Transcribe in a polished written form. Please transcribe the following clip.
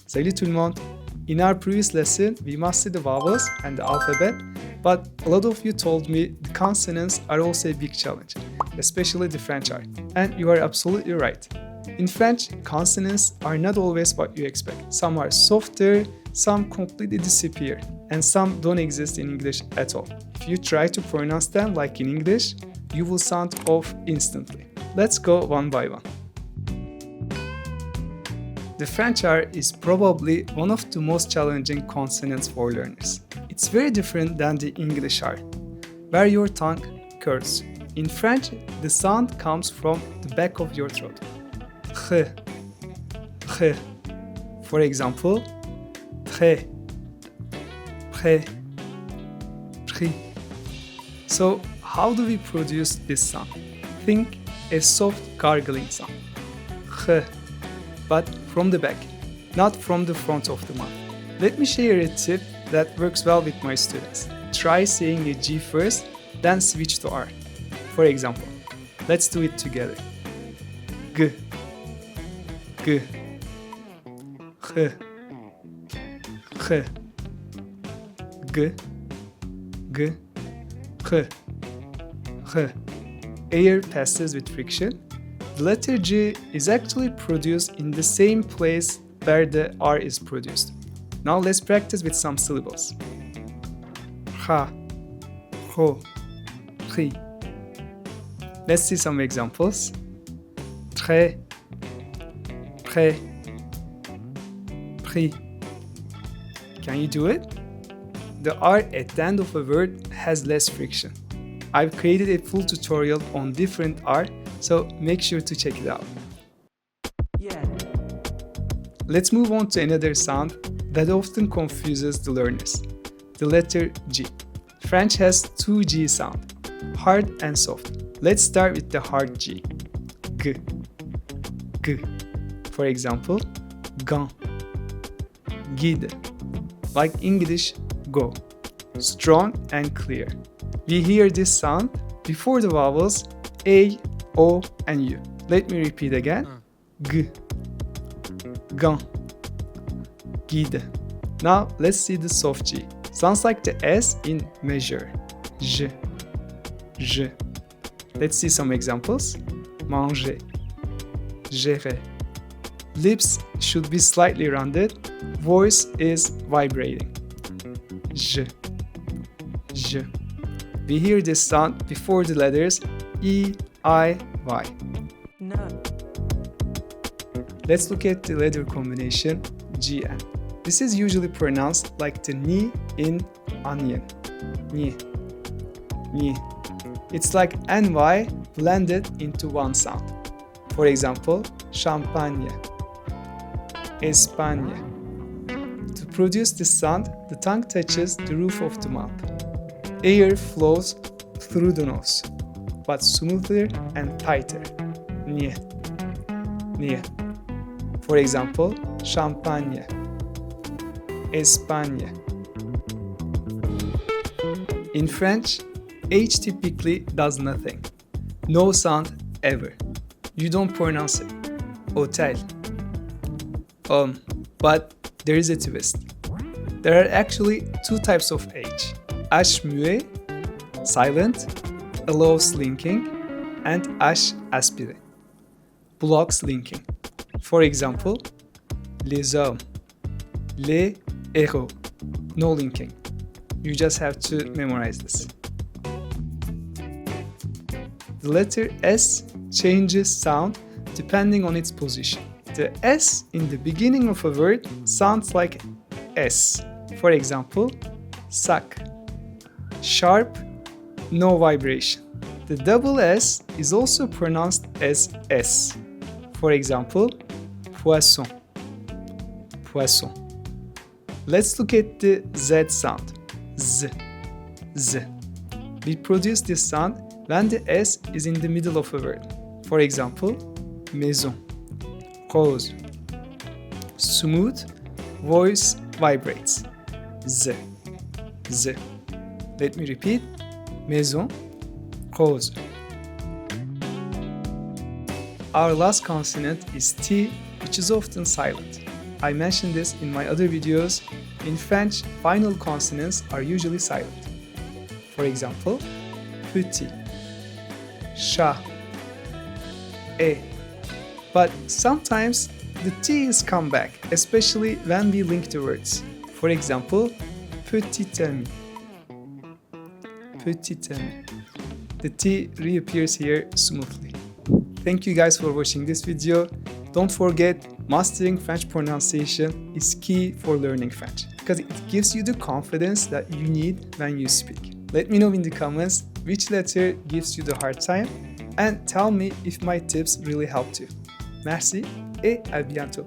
Salut tout le monde! In our previous lesson, we mastered the vowels and the alphabet, but a lot of you told me the consonants are also a big challenge, especially the French are. And you are absolutely right. In French, consonants are not always what you expect. Some are softer, some completely disappear, and some don't exist in English at all. If you try to pronounce them like in English, you will sound off instantly. Let's go one by one. The French R is probably one of the most challenging consonants for learners. It's very different than the English R, where your tongue curves. In French, the sound comes from the back of your throat. H, h. For example, très, pré, pri. So, how do we produce this sound? Think a soft gargling sound. H, but from the back, not from the front of the mouth. Let me share a tip that works well with my students. Try saying a G first, then switch to R. For example, let's do it together. G, G, H, H, G, G, H, H. Air passes with friction. The letter G is actually produced in the same place where the R is produced. Now let's practice with some syllables. Ha, ho, ri. Let's see some examples. Très, pré, pri. Can you do it? The R at the end of a word has less friction. I've created a full tutorial on different R, so make sure to check it out. Yeah. Let's move on to another sound that often confuses the learners, the letter G. French has two G sounds, hard and soft. Let's start with the hard G. G, G. For example, gant, guide. Like English, go. Strong and clear. We hear this sound before the vowels A, O, and U. Let me repeat again. G, gant, guide. Now let's see the soft G. Sounds like the S in measure. Je, je. Let's see some examples. Manger, gérer. Lips should be slightly rounded. Voice is vibrating. Je, je. We hear this sound before the letters E, I, Y. No. Let's look at the letter combination GN. This is usually pronounced like the ni in onion. Ni, ni. It's like NY blended into one sound. For example, champagne, Espagne. To produce this sound, the tongue touches the roof of the mouth. Air flows through the nose, but smoother and tighter. Nie, nie. For example, champagne, Espagne. In French, H typically does nothing. No sound ever. You don't pronounce it. Hotel. But there is a twist. There are actually two types of H. H muet, silent, allows linking, and H aspiré, blocks linking. For example, les hommes, les héros, no linking. You just have to memorize this. The letter S changes sound depending on its position. The S in the beginning of a word sounds like S. For example, sac. Sharp, no vibration. The double S is also pronounced as S. For example, poisson, poisson. Let's look at the Z sound, Z, Z. We produce this sound when the S is in the middle of a word. For example, maison, rose. Smooth, voice vibrates. Z, Z. Let me repeat. Maison, rose. Our last consonant is T, which is often silent. I mentioned this in my other videos, in French, final consonants are usually silent. For example, petit, chat, et. But sometimes the T's come back, especially when we link the words. For example, petit ami, petit ami. The T reappears here smoothly. Thank you guys for watching this video. Don't forget, mastering French pronunciation is key for learning French because it gives you the confidence that you need when you speak. Let me know in the comments which letter gives you the hard time and tell me if my tips really helped you. Merci et à bientôt.